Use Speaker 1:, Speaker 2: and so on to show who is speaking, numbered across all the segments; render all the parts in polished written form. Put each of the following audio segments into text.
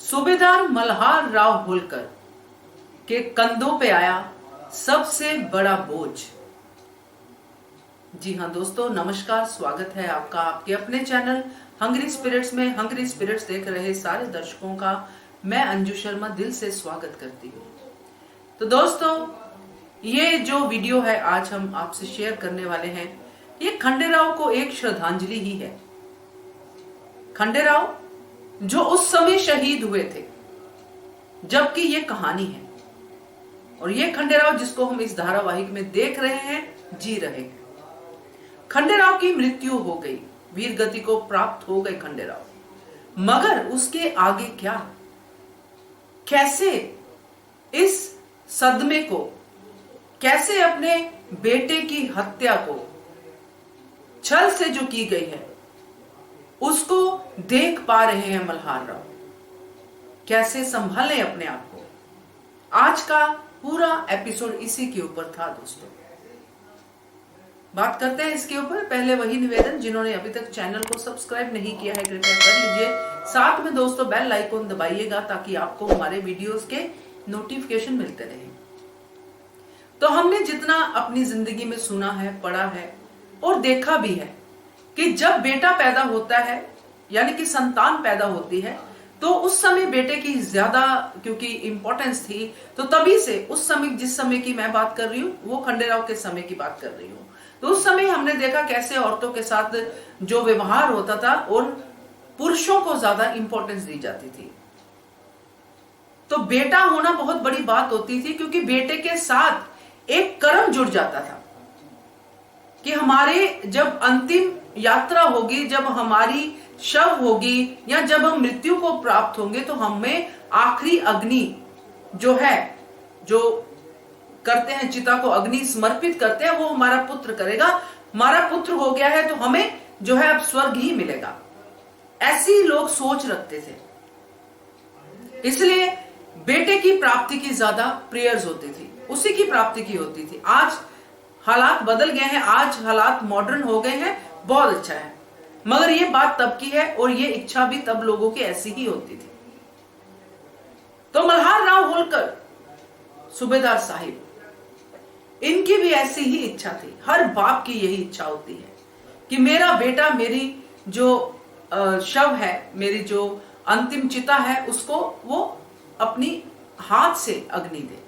Speaker 1: सूबेदार मल्हार राव होलकर के कंधों पे आया सबसे बड़ा बोझ। जी हाँ दोस्तों, नमस्कार, स्वागत है आपका आपके अपने चैनल हंग्री स्पिरिट्स में। हंग्री स्पिरिट्स देख रहे सारे दर्शकों का मैं अंजू शर्मा दिल से स्वागत करती हूँ। तो दोस्तों, ये जो वीडियो है आज हम आपसे शेयर करने वाले हैं, ये खंडेराव को एक श्रद्धांजलि ही है। खंडेराव जो उस समय शहीद हुए थे जबकि ये कहानी है, और ये खंडेराव जिसको हम इस धारावाहिक में देख रहे हैं, जी रहे हैं। खंडेराव की मृत्यु हो गई, वीर गति को प्राप्त हो गए खंडेराव, मगर उसके आगे क्या, कैसे इस सदमे को, कैसे अपने बेटे की हत्या को छल से जो की गई है उसको देख पा रहे हैं मल्हार राव, कैसे संभालें अपने आप को। आज का पूरा एपिसोड इसी के ऊपर था दोस्तों। बात करते हैं इसके ऊपर। पहले वही निवेदन, जिन्होंने अभी तक चैनल को सब्सक्राइब नहीं किया है कृपया कर लीजिए। साथ में दोस्तों बेल आइकन दबाइएगा ताकि आपको हमारे वीडियोस के नोटिफिकेशन मिलते रहे। तो हमने जितना अपनी जिंदगी में सुना है, पढ़ा है और देखा भी है कि जब बेटा पैदा होता है, यानी कि संतान पैदा होती है, तो उस समय बेटे की ज्यादा क्योंकि इंपॉर्टेंस थी, तो तभी से उस समय, जिस समय की मैं बात कर रही हूँ वो खंडेराव के समय की बात कर रही हूँ, तो उस समय हमने देखा कैसे औरतों के साथ जो व्यवहार होता था और पुरुषों को ज्यादा इंपॉर्टेंस दी जाती थी। तो बेटा होना बहुत बड़ी बात होती थी, क्योंकि बेटे के साथ एक कर्म जुड़ जाता था कि हमारे जब अंतिम यात्रा होगी, जब हमारी शव होगी या जब हम मृत्यु को प्राप्त होंगे, तो हमें आखिरी अग्नि जो है, जो करते हैं, चिता को अग्नि समर्पित करते हैं, वो हमारा पुत्र करेगा। हमारा पुत्र हो गया है तो हमें जो है अब स्वर्ग ही मिलेगा, ऐसी लोग सोच रखते थे। इसलिए बेटे की प्राप्ति की ज्यादा प्रेयर्स होती थी, उसी की प्राप्ति की होती थी। आज हालात बदल गए हैं, आज हालात मॉडर्न हो गए हैं, बहुत अच्छा है, मगर ये बात तब की है और ये इच्छा भी तब लोगों की ऐसी ही होती थी। तो मल्हार राव होलकर सूबेदार साहिब, इनकी भी ऐसी ही इच्छा थी। हर बाप की यही इच्छा होती है कि मेरा बेटा मेरी जो शव है, मेरी जो अंतिम चिता है, उसको वो अपनी हाथ से अग्नि दे।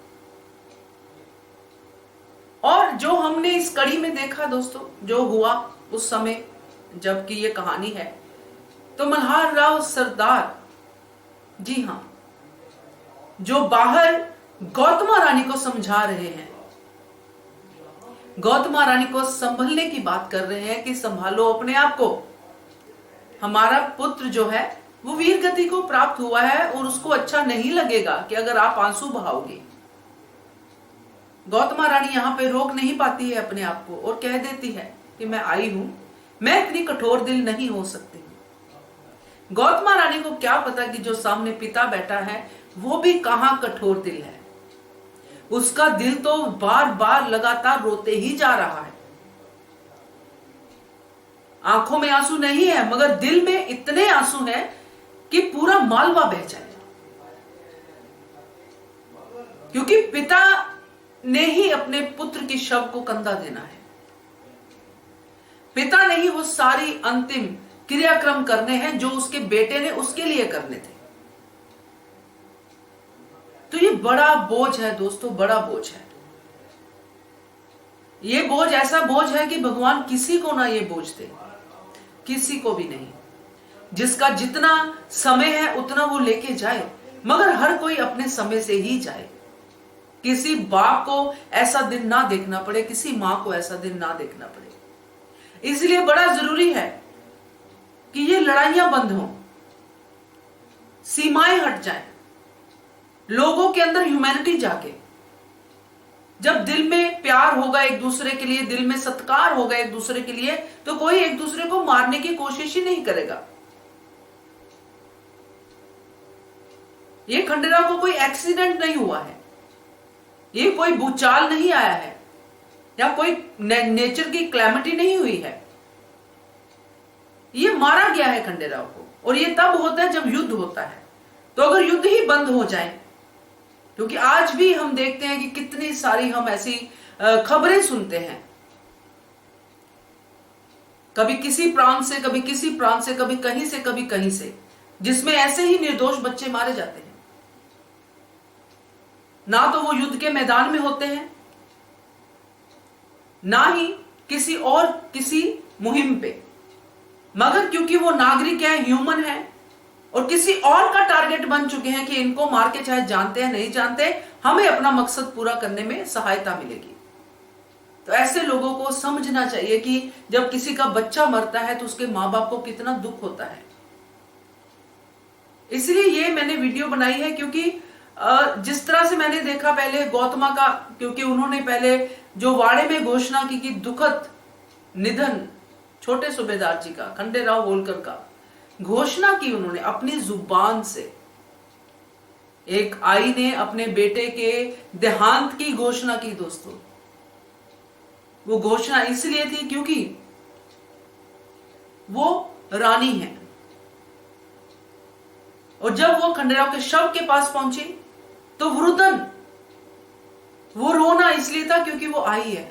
Speaker 1: और जो हमने इस कड़ी में देखा दोस्तों, जो हुआ उस समय जबकि ये कहानी है, तो मल्हार राव सरदार, जी हां, जो बाहर गौतमा रानी को समझा रहे हैं, गौतमा रानी को संभलने की बात कर रहे हैं कि संभालो अपने आप को, हमारा पुत्र जो है वो वीर गति को प्राप्त हुआ है और उसको अच्छा नहीं लगेगा कि अगर आप आंसू बहाओगे। गौतमा रानी यहाँ पे रोक नहीं पाती है अपने आप को और कह देती है कि मैं आई हूं, मैं इतनी कठोर दिल नहीं हो सकती। गौतमा रानी को क्या पता कि जो सामने पिता बैठा है वो भी कहां कठोर दिल है। उसका दिल तो बार बार लगातार रोते ही जा रहा है, आंखों में आंसू नहीं है मगर दिल में इतने आंसू हैं कि पूरा मालवा बह जाए, क्योंकि पिता ने ही अपने पुत्र की शव को कंधा देना है। पिता ने ही वो सारी अंतिम क्रियाक्रम करने हैं जो उसके बेटे ने उसके लिए करने थे। तो ये बड़ा बोझ है दोस्तों, बड़ा बोझ है। ये बोझ ऐसा बोझ है कि भगवान किसी को ना ये बोझ दे, किसी को भी नहीं। जिसका जितना समय है उतना वो लेके जाए, मगर हर कोई अपने समय से ही जाए। किसी बाप को ऐसा दिन ना देखना पड़े, किसी मां को ऐसा दिन ना देखना पड़े। इसलिए बड़ा जरूरी है कि ये लड़ाइयां बंद हों, सीमाएं हट जाएं, लोगों के अंदर ह्यूमैनिटी जागे। जब दिल में प्यार होगा एक दूसरे के लिए, दिल में सत्कार होगा एक दूसरे के लिए, तो कोई एक दूसरे को मारने की कोशिश ही नहीं करेगा। ये खंडेराव को कोई एक्सीडेंट नहीं हुआ है, ये कोई भूचाल नहीं आया है, या कोई नेचर की क्लैमिटी नहीं हुई है। ये मारा गया है खंडेराव को, और ये तब होता है जब युद्ध होता है, तो अगर युद्ध ही बंद हो जाए, क्योंकि आज भी हम देखते हैं कि कितनी सारी हम ऐसी खबरें सुनते हैं, कभी किसी प्रांत से, कभी किसी प्रांत से, कभी कहीं से, कभी कहीं से, जिसमें ऐसे ही निर्दोष बच्चे मारे जाते हैं। ना तो वो युद्ध के मैदान में होते हैं, ना ही किसी मुहिम पे, मगर क्योंकि वो नागरिक है, ह्यूमन है, और किसी और का टारगेट बन चुके हैं कि इनको मार के, चाहे जानते हैं नहीं जानते, हमें अपना मकसद पूरा करने में सहायता मिलेगी। तो ऐसे लोगों को समझना चाहिए कि जब किसी का बच्चा मरता है तो उसके मां बाप को कितना दुख होता है। इसलिए ये मैंने वीडियो बनाई है, क्योंकि जिस तरह से मैंने देखा पहले गौतमा का, क्योंकि उन्होंने पहले जो वाड़े में घोषणा की कि दुखद निधन छोटे सूबेदार जी का, खंडेराव होलकर का, घोषणा की उन्होंने अपनी जुबान से। एक आई ने अपने बेटे के देहांत की घोषणा की दोस्तों। वो घोषणा इसलिए थी क्योंकि वो रानी है, और जब वो खंडेराव के शव के पास पहुंची तो वरुदन, वो रोना इसलिए था क्योंकि वो आई है।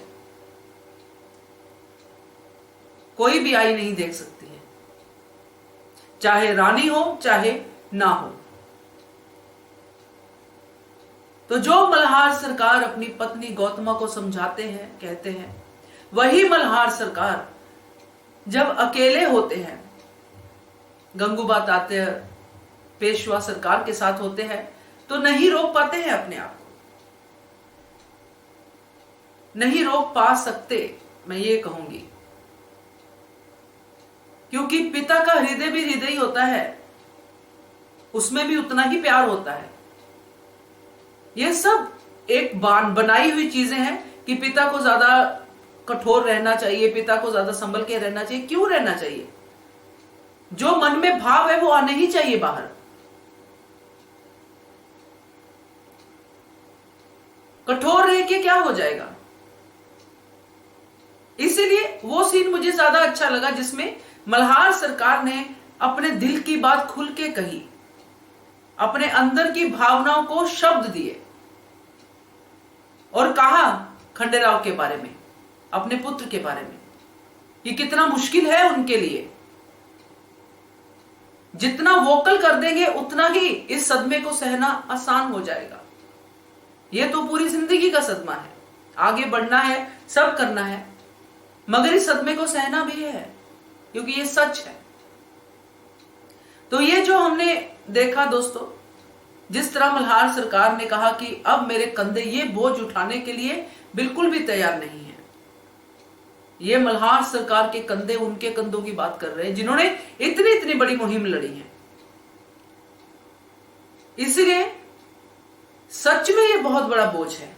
Speaker 1: कोई भी आई नहीं देख सकती है, चाहे रानी हो चाहे ना हो। तो जो मल्हार सरकार अपनी पत्नी गौतमा को समझाते हैं, कहते हैं, वही मल्हार सरकार जब अकेले होते हैं, गंगूबा तात्या पेशवा सरकार के साथ होते हैं, तो नहीं रोक पाते हैं अपने आप को, नहीं रोक पा सकते, मैं ये कहूंगी, क्योंकि पिता का हृदय भी हृदय ही होता है, उसमें भी उतना ही प्यार होता है। ये सब एक बनाई हुई चीजें हैं कि पिता को ज्यादा कठोर रहना चाहिए, पिता को ज्यादा संभल के रहना चाहिए। क्यों रहना चाहिए? जो मन में भाव है वो आने ही चाहिए बाहर। कठोर रह के क्या हो जाएगा? इसीलिए वो सीन मुझे ज्यादा अच्छा लगा जिसमें मल्हार सरकार ने अपने दिल की बात खुल के कही, अपने अंदर की भावनाओं को शब्द दिए और कहा खंडेराव के बारे में, अपने पुत्र के बारे में, कि कितना मुश्किल है उनके लिए। जितना वोकल कर देंगे उतना ही इस सदमे को सहना आसान हो जाएगा। यह तो पूरी जिंदगी का सदमा है, आगे बढ़ना है, सब करना है, मगर इस सदमे को सहना भी है, क्योंकि ये सच है। तो ये जो हमने देखा दोस्तों, जिस तरह मल्हार सरकार ने कहा कि अब मेरे कंधे ये बोझ उठाने के लिए बिल्कुल भी तैयार नहीं है। ये मल्हार सरकार के कंधे उनके कंधों की बात कर रहे हैं जिन्होंने इतनी इतनी बड़ी मुहिम लड़ी है। इसलिए सच में ये बहुत बड़ा बोझ है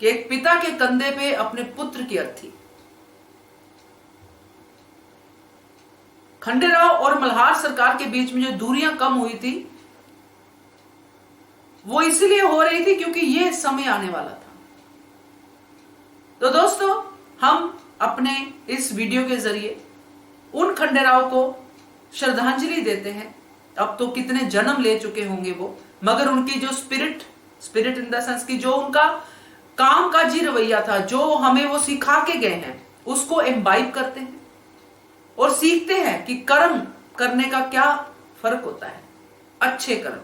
Speaker 1: कि एक पिता के कंधे पे अपने पुत्र की अर्थी। खंडेराव और मल्हार सरकार के बीच में जो दूरियां कम हुई थी वो इसीलिए हो रही थी क्योंकि ये समय आने वाला था। तो दोस्तों, हम अपने इस वीडियो के जरिए उन खंडेराव को श्रद्धांजलि देते हैं। अब तो कितने जन्म ले चुके होंगे वो, मगर उनकी जो स्पिरिट इन द सेंस की जो उनका काम का जी रवैया था, जो हमें वो सिखा के गए हैं, उसको एम्बाइब करते हैं और सीखते हैं कि कर्म करने का क्या फर्क होता है। अच्छे कर्म,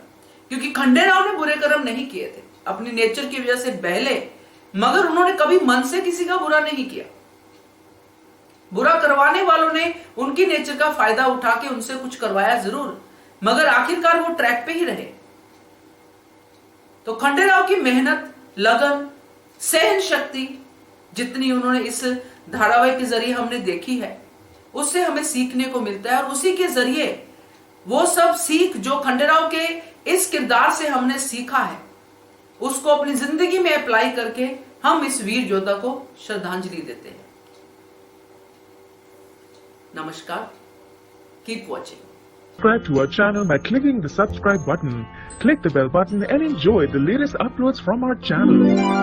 Speaker 1: क्योंकि खंडेराव ने बुरे कर्म नहीं किए थे, अपनी नेचर की वजह से बहले, मगर उन्होंने कभी मन से किसी का बुरा नहीं किया। बुरा करवाने वालों ने उनकी नेचर का फायदा उठा के उनसे कुछ करवाया जरूर, मगर आखिरकार वो ट्रैक पे ही रहे। तो खंडेराव की मेहनत, लगन, सहन शक्ति जितनी उन्होंने इस धारावाहिक के जरिए हमने देखी है, उससे हमें सीखने को मिलता है। और उसी के जरिए वो सब सीख जो खंडेराव के इस किरदार से हमने सीखा है, उसको अपनी जिंदगी में अप्लाई करके हम इस वीर योद्धा को श्रद्धांजलि देते हैं। नमस्कार, keep watching.
Speaker 2: Subscribe to our channel by clicking the subscribe button. Click the bell button and enjoy the latest uploads from our channel.